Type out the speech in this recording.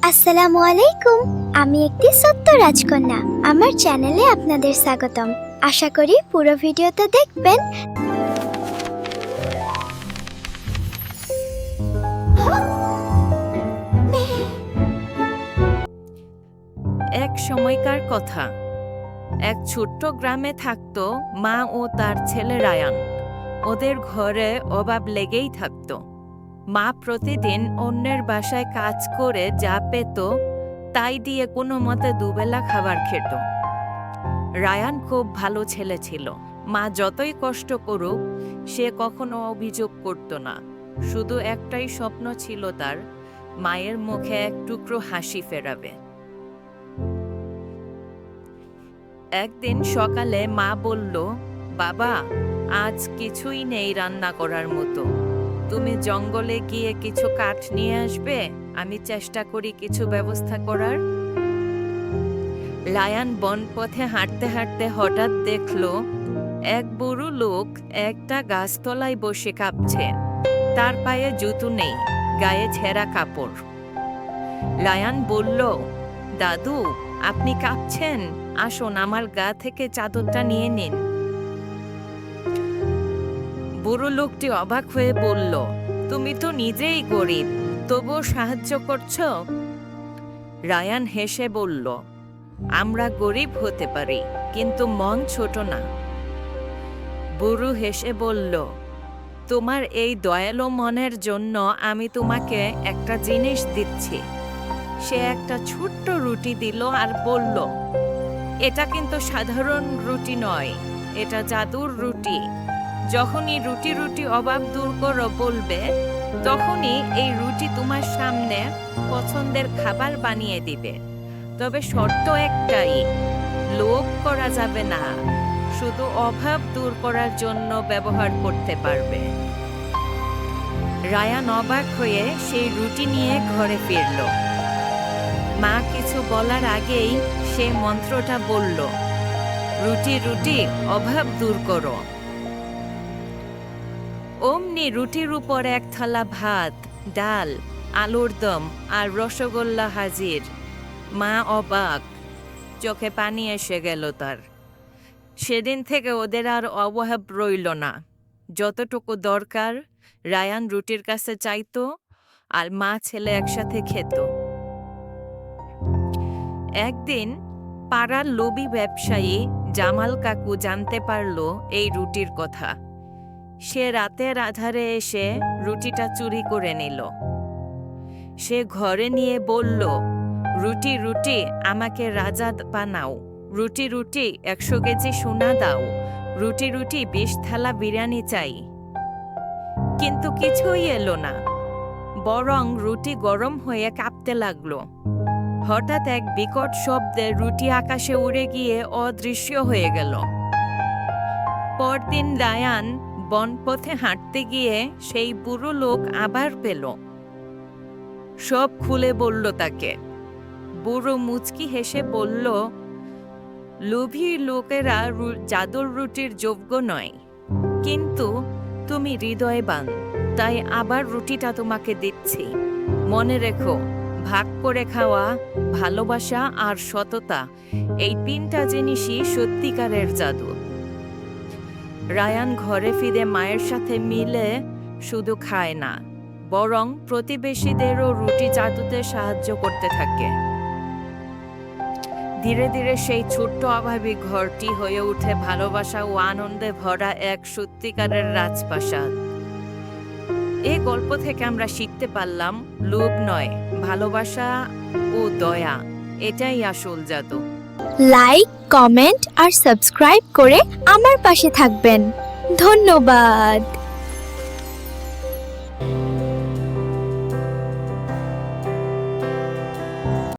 আসসালামু আলাইকুম। আমি একটি ছোট্ট রাজকন্যা। আমার চ্যানেলে আপনাদের স্বাগতম। আশা করি পুরো ভিডিওটা দেখবেন। এক সময়কার কথা। এক ছোট্ট গ্রামে থাকতো মা ও তার ছেলে রায়ান। ওদের ঘরে অভাব লেগেই থাকতো। মা প্রতিদিন অন্যের বাসায় কাজ করে যা পেত তাই দিয়ে কোনো মতে দুবেলা খাবার খেত। রায়ান খুব ভালো ছেলে ছিল। মা যতই কষ্ট করুক সে কখনো অভিযোগ করত না। শুধু একটাই স্বপ্ন ছিল তার, মায়ের মুখে এক টুকরো হাসি ফেরাবে। একদিন সকালে মা বলল, বাবা, আজ কিছুই নেই রান্না করার মতো। তুমি জঙ্গলে গিয়ে কিছু কাঠ নিয়ে আসবে, আমি চেষ্টা করি কিছু ব্যবস্থা করার। রায়ান বনপথে হাঁটতে হাঁটতে হঠাৎ দেখলো এক বুড়ো লোক একটা গাছতলায় বসে কাঁপছে। তার পায়ে জুতো নেই, গায়ে ছেঁড়া কাপড়। রায়ান বলল, দাদু, আপনি কাঁপছেন? আসুন, আমার গা থেকে চাদরটা নিয়ে নিন। বুড়ো লোকটি অবাক হয়ে বলল, তুমি তো নিজেই গরিব, তবুও সাহায্য করছো? রায়ান হেসে বলল, আমরা গরিব হতে পারি, কিন্তু মন ছোট না। বুড়ো হেসে বলল, তোমার এই দয়ালু মনের জন্য আমি তোমাকে একটা জিনিস দিচ্ছি। সে একটা ছোট্ট রুটি দিল আর বলল, এটা কিন্তু সাধারণ রুটি নয়, এটা জাদুর রুটি। যখনই রুটি রুটি অভাব দূর করো বলবে, তখনই এই রুটি তোমার সামনে পছন্দের খাবার বানিয়ে দিবে। তবে শর্ত একটাই, লোভ করা যাবে না, শুধু অভাব দূর করার জন্য ব্যবহার করতে পারবে। রায়ান অবাক হয়ে সেই রুটি নিয়ে ঘরে ফিরল। মা কিছু বলার আগেই সে মন্ত্রটা বলল, রুটি রুটি অভাব দূর করো। অমনি রুটির উপর এক থালা ভাত, ডাল, আলুর দম আর রসগোল্লা হাজির। মা অবাক, চোখে পানি এসে গেল তার। সেদিন থেকে ওদের আর অভাব রইল না। যতটুকু দরকার রায়ান রুটির কাছে চাইতো, আর মা ছেলে একসাথে খেত। একদিন পাড়ার লোভী ব্যবসায়ী জামাল কাকু জানতে পারল এই রুটির কথা। সে রাতের আধারে এসে রুটিটা চুরি করে নিল। সে ঘরে নিয়ে বলল, রুটি রুটি আমাকে রাজা বানাও, রুটি রুটি 100 কেজি সোনা দাও, রুটি রুটি 20 থালা বিরিয়ানি চাই। কিন্তু কিছুই এলো না, বরং রুটি গরম হয়ে কাঁপতে লাগলো। হঠাৎ এক বিকট শব্দে রুটি আকাশে উড়ে গিয়ে অদৃশ্য হয়ে গেল। পরদিন রায়ান বনপথে হাঁটতে গিয়ে সেই বুড়ো লোক আবার পেল। সব খুলে বলল তাকে। বুড়ো মুচকি হেসে বলল, লোভী লোকেরা জাদুর রুটির যোগ্য নয়, কিন্তু তুমি হৃদয়বান, তাই আবার রুটিটা তোমাকে দিচ্ছি। মনে রেখো, ভাগ করে খাওয়া, ভালোবাসা আর সততা, এই 3টা জিনিসই সত্যিকারের জাদু। রায়ান ঘরে ফিরে মায়ের সাথে মিলে শুধু খায় না, বরং প্রতিবেশীদেরও রুটি জাদুতে সাহায্য করতে থাকে। ধীরে ধীরে সেই ছোট্ট অভাবী ঘরটি হয়ে ওঠে ভালোবাসা ও আনন্দে ভরা এক সত্যিকারের রাজপ্রাসাদ। এই গল্প থেকে আমরা শিখতে পারলাম, লোভ নয়, ভালোবাসা ও দয়া, এটাই আসল জাদু। লাইক, কমেন্ট আর সাবস্ক্রাইব করে আমার পাশে থাকবেন। ধন্যবাদ।